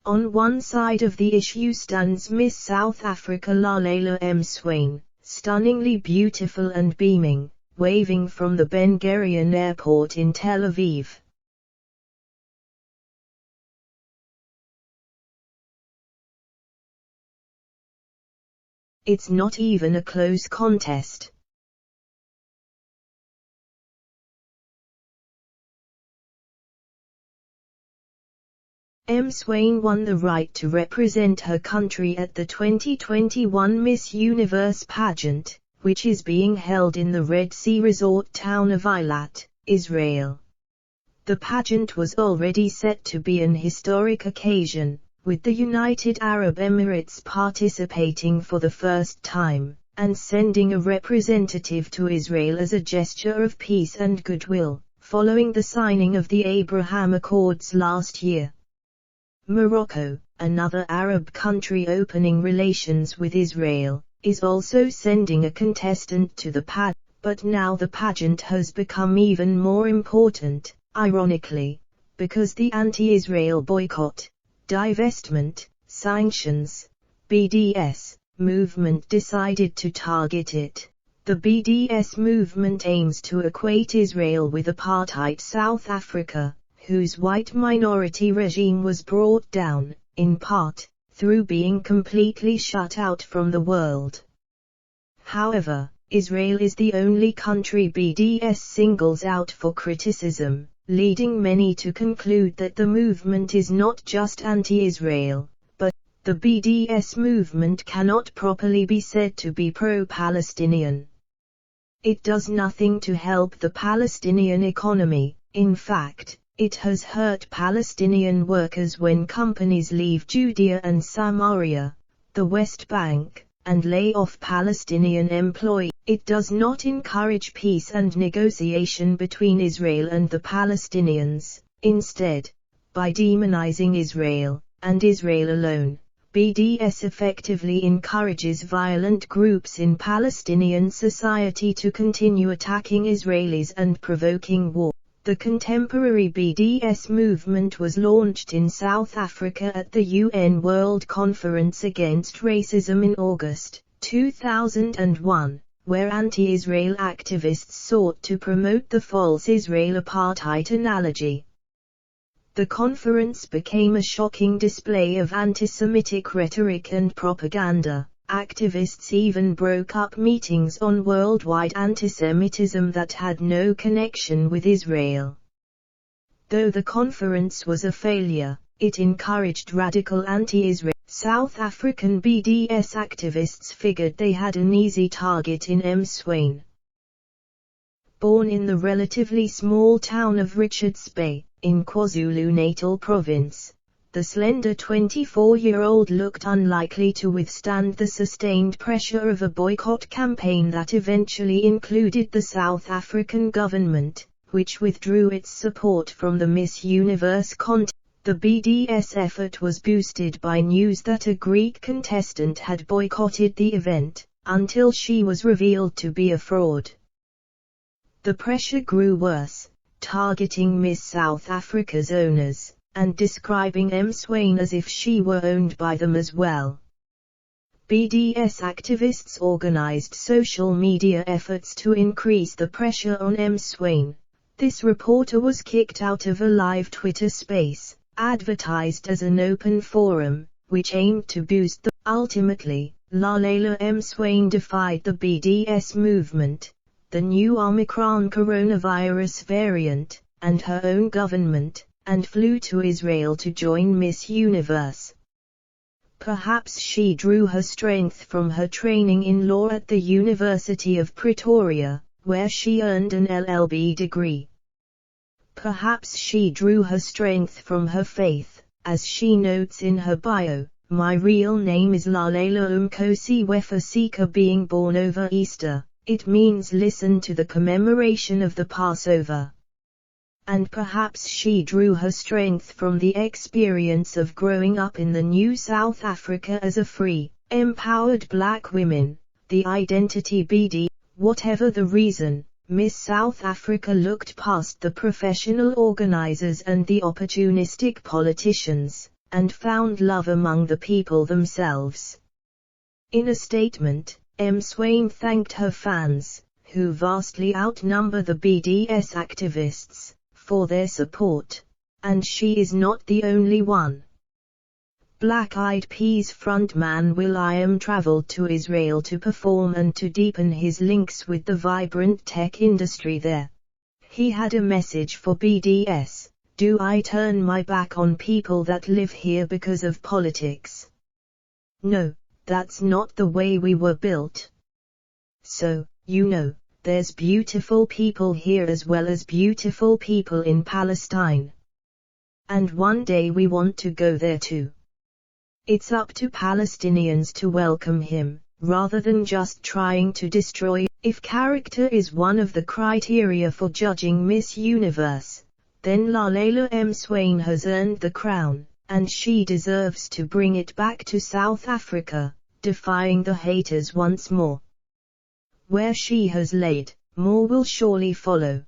On one side of the issue stands Miss South Africa Lalela M.o.v.e.m.e.n.t, stunningly beautiful and beaming, waving from the Ben Gurion Airport in Tel Aviv. It's not even a close contest. M.o.v.e.m.e.n.t won the right to represent her country at the 2021 Miss Universe pageant, which is being held in the Red Sea resort town of Eilat, Israel. The pageant was already set to be an historic occasion, with the United Arab Emirates participating for the first time, and sending a representative to Israel as a gesture of peace and goodwill, following the signing of the Abraham Accords last year. Morocco, another Arab country opening relations with Israel, is also sending a contestant to the pageant, but now the pageant has become even more important, ironically, because the anti-Israel boycott, divestment, sanctions, BDS movement decided to target it. The BDS movement aims to equate Israel with apartheid South Africa, whose white minority regime was brought down, in part, through being completely shut out from the world. However, Israel is the only country BDS singles out for criticism, leading many to conclude that the movement is not just anti-Israel, but the BDS movement cannot properly be said to be pro-Palestinian. It does nothing to help the Palestinian economy. In fact, it has hurt Palestinian workers when companies leave Judea and Samaria, the West Bank, and lay off Palestinian employees. It does not encourage peace and negotiation between Israel and the Palestinians. Instead, by demonizing Israel, and Israel alone, BDS effectively encourages violent groups in Palestinian society to continue attacking Israelis and provoking war. The contemporary BDS movement was launched in South Africa at the UN World Conference Against Racism in August 2001, where anti-Israel activists sought to promote the false Israel apartheid analogy. The conference became a shocking display of anti-Semitic rhetoric and propaganda. Activists even broke up meetings on worldwide antisemitism that had no connection with Israel. Though the conference was a failure, it encouraged radical anti-Israel. South African BDS activists figured they had an easy target in M.o.v.e.m.e.n.t. Born in the relatively small town of Richards Bay, in KwaZulu-Natal province, the slender 24-year-old looked unlikely to withstand the sustained pressure of a boycott campaign that eventually included the South African government, which withdrew its support from the Miss Universe contest. The BDS effort was boosted by news that a Greek contestant had boycotted the event, until she was revealed to be a fraud. The pressure grew worse, targeting Miss South Africa's owners, and describing M.o.v.e.m.e.n.t as if she were owned by them as well. BDS activists organized social media efforts to increase the pressure on M.o.v.e.m.e.n.t. This reporter was kicked out of a live Twitter space, advertised as an open forum, which aimed to boost the. Ultimately, Lalela M.o.v.e.m.e.n.t defied the BDS movement, the new Omicron coronavirus variant, and her own government, and flew to Israel to join Miss Universe. Perhaps she drew her strength from her training in law at the University of Pretoria, where she earned an LLB degree. Perhaps she drew her strength from her faith, as she notes in her bio, "My real name is Lalela Umkosi Wefasika." Being born over Easter, it means listen to the commemoration of the Passover. And perhaps she drew her strength from the experience of growing up in the new South Africa as a free, empowered black woman, the identity BD. Whatever the reason, Miss South Africa looked past the professional organizers and the opportunistic politicians, and found love among the people themselves. In a statement, M.o.v.e.m.e.n.t thanked her fans, who vastly outnumber the BDS activists, for their support. And she is not the only one. Black Eyed Peas frontman will.i.am traveled to Israel to perform and to deepen his links with the vibrant tech industry there. He had a message for BDS: do I turn my back on people that live here because of politics? No, that's not the way we were built. So, there's beautiful people here as well as beautiful people in Palestine. And one day we want to go there too. It's up to Palestinians to welcome him, rather than just trying to destroy. If character is one of the criteria for judging Miss Universe, then Layla M.o.v.e.m.e.n.t has earned the crown, and she deserves to bring it back to South Africa, defying the haters once more. Where she has laid, more will surely follow.